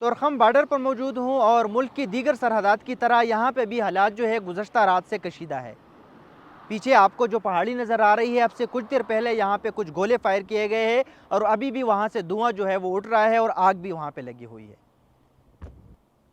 Torkham border पर मौजूद हूँ और मुल्क की दीगर सरहदात की तरह यहाँ पे भी हालात जो है गुज़श्ता रात से कशीदा है। पीछे आपको जो पहाड़ी नज़र आ रही है, अब से कुछ देर पहले यहाँ पे कुछ गोले फायर किए गए हैं और अभी भी वहाँ से धुआं जो है वो उठ रहा है और आग भी वहाँ पे लगी हुई है।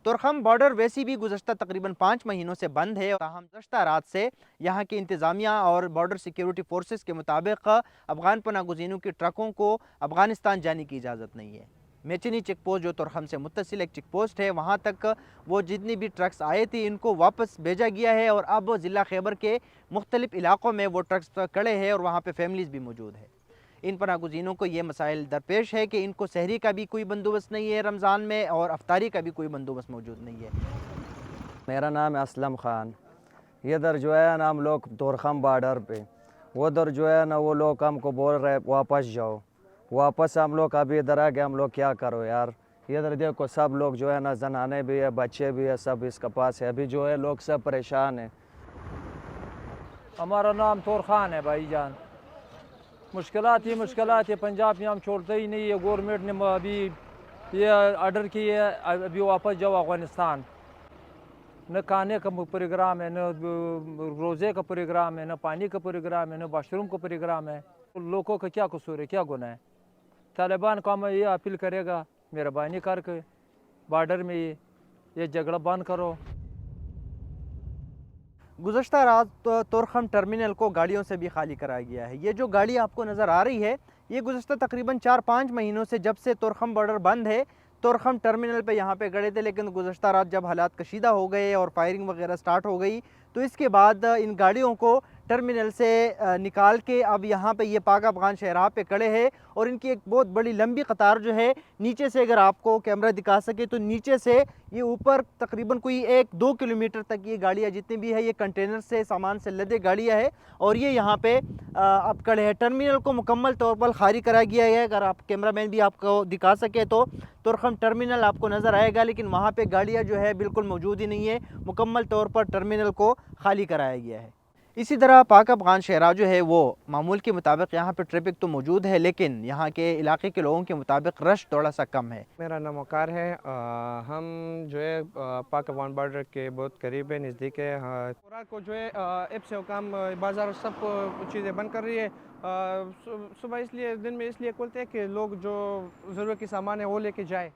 तोरखम बॉर्डर वैसी भी गुज़श्ता तकरीबन 5 महीनों से बंद है। ताहम गुज़श्ता रात से यहाँ की इंतज़ामिया और बॉर्डर सिक्योरिटी फोर्सेस के मुताबिक अफ़गान पनाह गुज़ीनों की ट्रकों को अफ़गानिस्तान जाने की इजाज़त नहीं है। मेचनी चेक पोस्ट जो तोरखम से मुत्तसिल एक चेक पोस्ट है, वहाँ तक वो जितनी भी ट्रक्स आए थे इनको वापस भेजा गया है और अब ज़िला खैबर के मुख्तलिफ इलाक़ों में वो ट्रक्स खड़े हैं और वहाँ पर फैमिलीज़ भी मौजूद है। इन पनाह गुज़ीनों को ये मसाइल दरपेश है कि इनको सहरी का भी कोई बंदोबस्त नहीं है रमज़ान में और अफ्तारी का भी कोई बंदोबस्त मौजूद नहीं है। मेरा नाम है असलम ख़ान। इधर जो है ना हम लोग तोरखम बॉर्डर पे, उधर जो है ना वो लोग हमको बोल रहे वापस जाओ। वापस हम लोग अभी इधर आ गए, हम लोग क्या करो यार। इधर देखो सब लोग जो है ना, जनाने भी है, बच्चे भी है, सब इसके पास है। अभी जो है लोग सब परेशान है। हमारा नाम तोर खान है भाईजान। मुश्किलात ही मुश्किलात है, पंजाब में हम छोड़ते ही नहीं है। गवर्नमेंट ने अभी ये ऑर्डर किया है अभी वापस जाओ अफ़गानिस्तान। न खाने का प्रोग्राम है, न रोज़े का प्रोग्राम है, न पानी का प्रोग्राम है, न वाशरूम का प्रोग्राम है। लोगों का क्या कसूर है, क्या गुनाह है। तालिबान को हम ये अपील करेगा, मेहरबानी करके बॉर्डर में ये झगड़ा बंद करो। गुज़श्ता रात तोरखम टर्मिनल को गाड़ियों से भी खाली कराया गया है। ये जो गाड़ी आपको नज़र आ रही है, ये गुज़श्ता तकरीबन 4-5 महीनों से, जब से तोरखम बॉर्डर बंद है, तोरखम टर्मिनल पे यहाँ पे खड़े थे। लेकिन गुज़श्ता रात जब हालात कशीदा हो गए और फायरिंग वगैरह स्टार्ट हो गई, तो इसके बाद इन गाड़ियों को टर्मिनल से निकाल के अब यहाँ पे ये पाक अफ़गान शहराह पे खड़े हैं और इनकी एक बहुत बड़ी लंबी कतार जो है, नीचे से अगर आपको कैमरा दिखा सके तो नीचे से ये ऊपर तकरीबन कोई 1-2 किलोमीटर तक ये गाड़ियाँ जितनी भी है, ये कंटेनर से, सामान से लदे गाड़ियाँ है और ये यहाँ पे अब खड़े हैं। टर्मिनल को मुकम्मल तौर पर खाली करा गया है। अगर आप कैमरामैन भी आपको दिखा सके तो तोरखम टर्मिनल आपको नज़र आएगा, लेकिन वहाँ पे गाड़ियाँ जो है बिल्कुल मौजूद ही नहीं है। मुकम्मल तौर पर टर्मिनल को खाली कराया गया है। इसी तरह पाक अफ़गान शहरा जो है वो मामूल के मुताबिक यहाँ पे ट्रैफिक तो मौजूद है, लेकिन यहाँ के इलाके के लोगों के मुताबिक रश थोड़ा सा कम है। मेरा नाम वकार है। हम जो है पाक अफ़गान बॉर्डर के बहुत करीब है, नज़दीक है। रात को जो है ऐप से काम बाज़ार सब चीज़ें बंद कर रही है। सुबह इसलिए दिन में इसलिए खोलते हैं कि लोग जो ज़रूरत की सामान है वो लेके जाए।